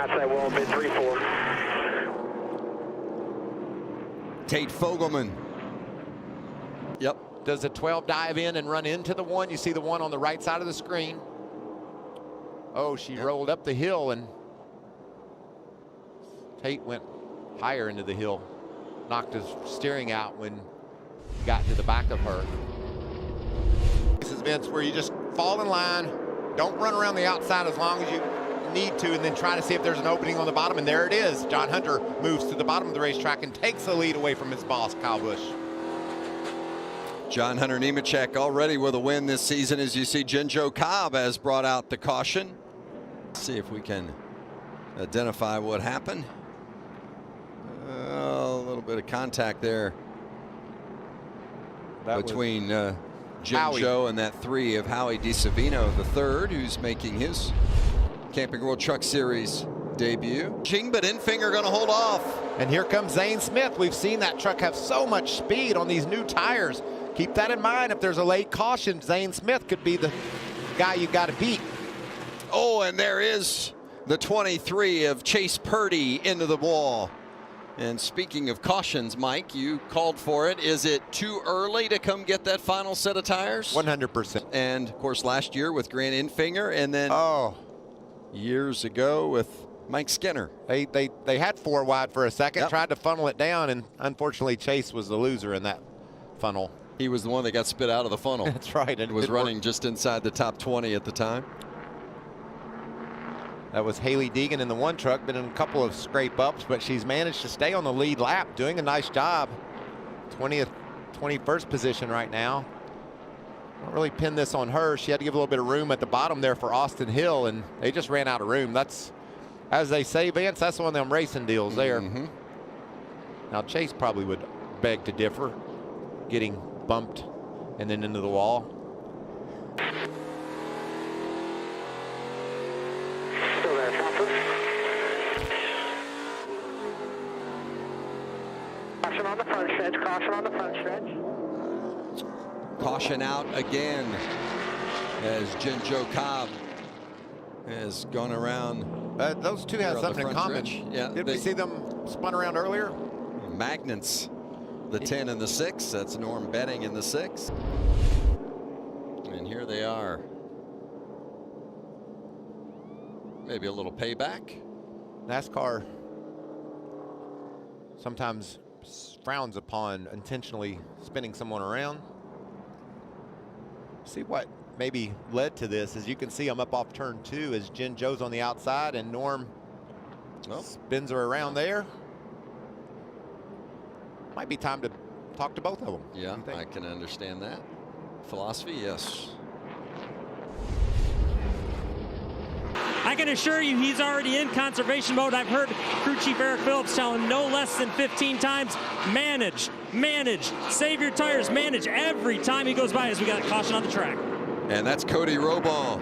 outside wall, mid 3-4. Tate Fogelman. Yep. Does the 12 dive in and run into the one? You see the one on the right side of the screen. Oh, she rolled up the hill, and Tate went higher into the hill. Knocked his steering out when he got into the back of her. This is Vince, where you just fall in line. Don't run around the outside as long as you need to, and then try to see if there's an opening on the bottom, and there it is. John Hunter moves to the bottom of the racetrack and takes the lead away from his boss, Kyle Busch. John Hunter Nemechek already with a win this season. As you see, Jinjo Cobb has brought out the caution. Let's see if we can identify what happened. A little bit of contact there between Jinjo and that 3 of Howie DiSavino III, who's making his Camping World Truck Series debut. But Infinger going to hold off. And here comes Zane Smith. We've seen that truck have so much speed on these new tires. Keep that in mind. If there's a late caution, Zane Smith could be the guy you got to beat. Oh, and there is the 23 of Chase Purdy into the wall. And speaking of cautions, Mike, you called for it. Is it too early to come get that final set of tires? 100%. And of course, last year with Grant Infinger, and then years ago with Mike Skinner. They had 4 wide for a second, tried to funnel it down, and unfortunately Chase was the loser in that funnel. He was the one that got spit out of the funnel. That's right. It was running just inside the top 20 at the time. That was Haley Deegan in the one truck, been in a couple of scrape ups, but she's managed to stay on the lead lap, doing a nice job. 21st position right now. Don't really pin this on her. She had to give a little bit of room at the bottom there for Austin Hill, and they just ran out of room. That's, as they say, Vance, that's one of them racing deals there. Now Chase probably would beg to differ, getting bumped and then into the wall. Still there, Copper. Caution on the front stretch, caution on the front stretch. Caution out again as Jinjo Cobb has gone around. Those two have something in common. Yeah, Did we see them spun around earlier? Magnets, the 10 and the 6. That's Norm Benning in the 6. And here they are. Maybe a little payback. NASCAR sometimes frowns upon intentionally spinning someone around. See what maybe led to this. As you can see, I'm up off turn 2 as Jinjo's on the outside and Norm spins her around there. Might be time to talk to both of them. Yeah, I can understand that. Philosophy, yes. I can assure you he's already in conservation mode. I've heard crew chief Eric Phillips tell him no less than 15 times, manage, save your tires, manage every time he goes by as we got caution on the track. And that's Cody Robaugh.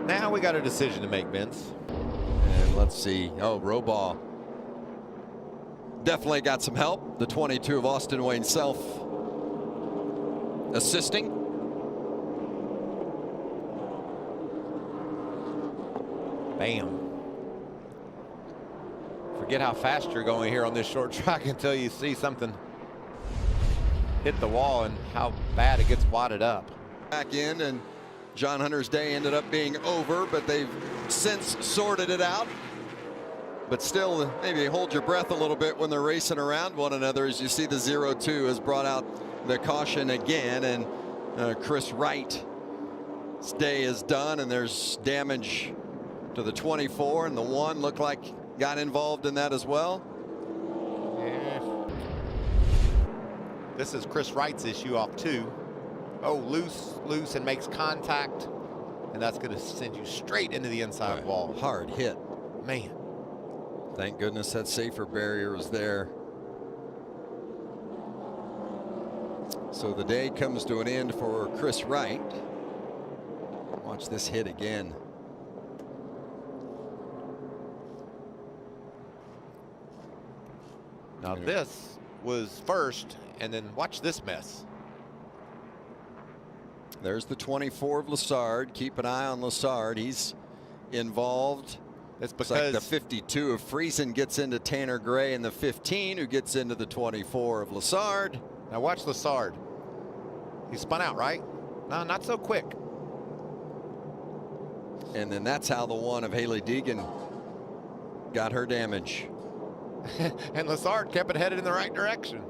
Now we got a decision to make, Vince. And let's see. Oh, Robaugh definitely got some help. The 22 of Austin Wayne Self assisting. Bam. Forget how fast you're going here on this short track until you see something hit the wall and how bad it gets wadded up. Back in, and John Hunter's day ended up being over, but they've since sorted it out. But still, maybe hold your breath a little bit when they're racing around one another. As you see, the 0-2 has brought out the caution again, and Chris Wright's day is done, and there's damage to the 24, and the 1 looked like got involved in that as well. Yeah. This is Chris Wright's issue off 2. Oh, loose, and makes contact, and that's going to send you straight into the inside wall. Hard hit. Man. Thank goodness that safer barrier was there. So the day comes to an end for Chris Wright. Watch this hit again. Now this was first, and then watch this mess. There's the 24 of Lassard. Keep an eye on Lassard. He's involved. It's It's because like the 52 of Friesen gets into Tanner Gray and the 15 who gets into the 24 of Lassard. now watch Lassard. He spun out, right? No, not so quick. And then that's how the one of Haley Deegan got her damage. And Lassard kept it headed in the right direction.